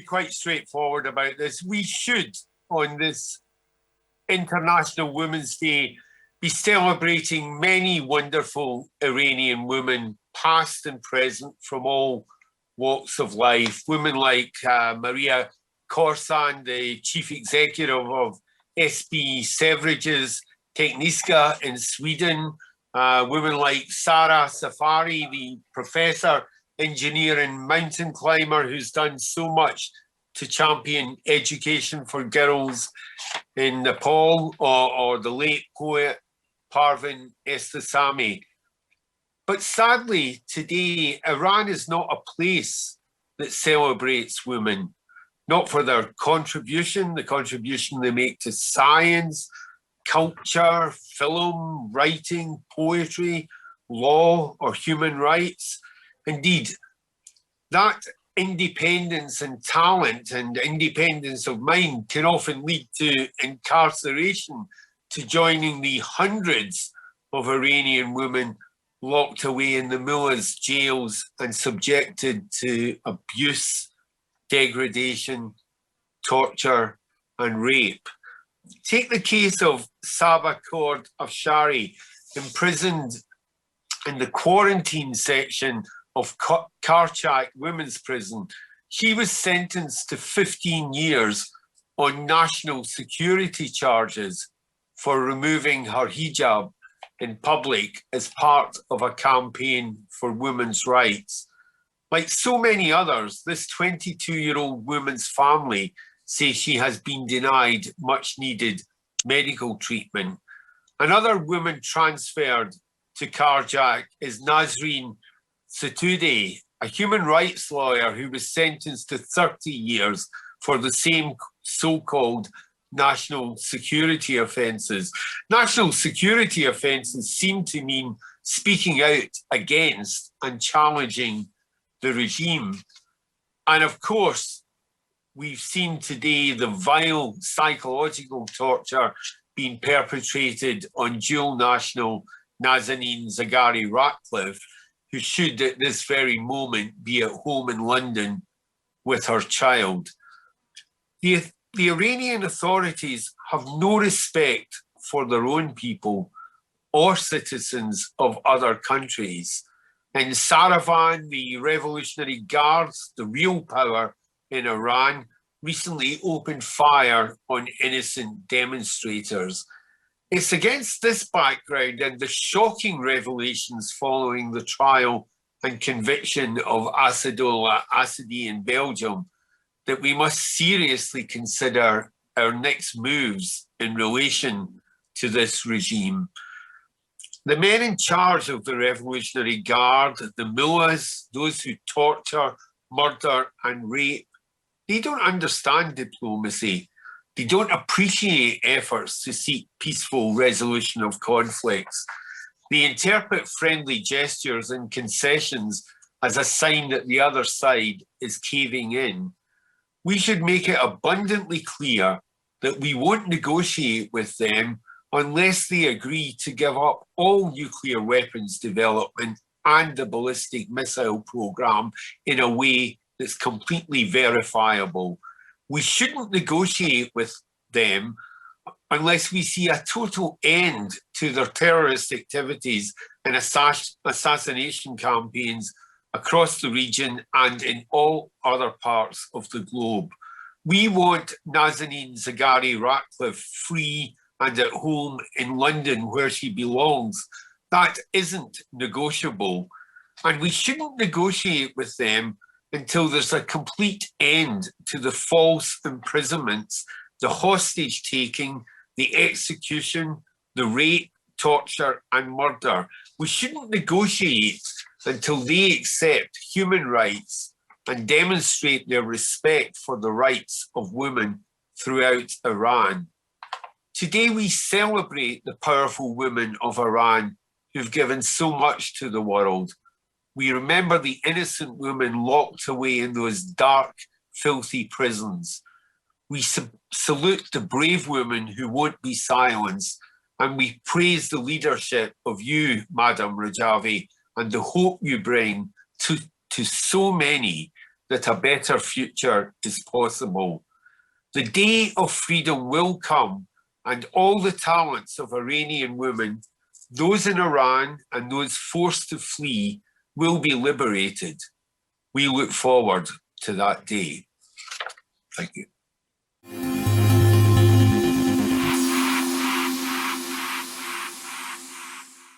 quite straightforward about this. We should, on this International Women's Day, be celebrating many wonderful Iranian women, past and present, from all walks of life. Women like Maria Korsan, the chief executive of SB Severages Tekniska in Sweden. Women like Sarah Safari, the professor, engineer and mountain climber who's done so much to champion education for girls in Nepal, or the late poet Parvin Estasami. But sadly, today, Iran is not a place that celebrates women, not for their contribution, the contribution they make to science, culture, film, writing, poetry, law, or human rights. Indeed, that independence and talent and independence of mind can often lead to incarceration, to joining the hundreds of Iranian women locked away in the mullahs' jails and subjected to abuse, degradation, torture, and rape. Take the case of Saba Cord Afshari, imprisoned in the quarantine section of Karchak Women's Prison. She was sentenced to 15 years on national security charges for removing her hijab in public as part of a campaign for women's rights. Like so many others, this 22-year-old woman's family say she has been denied much needed medical treatment. Another woman transferred to Karjak is Nazreen Sotoudeh, a human rights lawyer who was sentenced to 30 years for the same so-called national security offences. National security offences seem to mean speaking out against and challenging the regime. And of course, we've seen today the vile psychological torture being perpetrated on dual national Nazanin Zaghari Ratcliffe, who should at this very moment be at home in London with her child. The Iranian authorities have no respect for their own people or citizens of other countries. In Saravan, the Revolutionary Guards, the real power in Iran, recently opened fire on innocent demonstrators. It's against this background and the shocking revelations following the trial and conviction of Asadullah Assadi in Belgium that we must seriously consider our next moves in relation to this regime. The men in charge of the Revolutionary Guard, the mullahs, those who torture, murder and rape, they don't understand diplomacy. They don't appreciate efforts to seek peaceful resolution of conflicts. They interpret friendly gestures and concessions as a sign that the other side is caving in. We should make it abundantly clear that we won't negotiate with them unless they agree to give up all nuclear weapons development and the ballistic missile program in a way that's completely verifiable. We shouldn't negotiate with them unless we see a total end to their terrorist activities and assassination campaigns across the region and in all other parts of the globe. We want Nazanin Zaghari Ratcliffe free and at home in London where she belongs. That isn't negotiable. And we shouldn't negotiate with them until there's a complete end to the false imprisonments, the hostage taking, the execution, the rape, torture and murder. We shouldn't negotiate until they accept human rights and demonstrate their respect for the rights of women throughout Iran. Today we celebrate the powerful women of Iran who've given so much to the world. We remember the innocent women locked away in those dark, filthy prisons. We salute the brave women who won't be silenced, and we praise the leadership of you, Madam Rajavi, and the hope you bring to so many that a better future is possible. The day of freedom will come, and all the talents of Iranian women, those in Iran and those forced to flee, will be liberated. We look forward to that day. Thank you.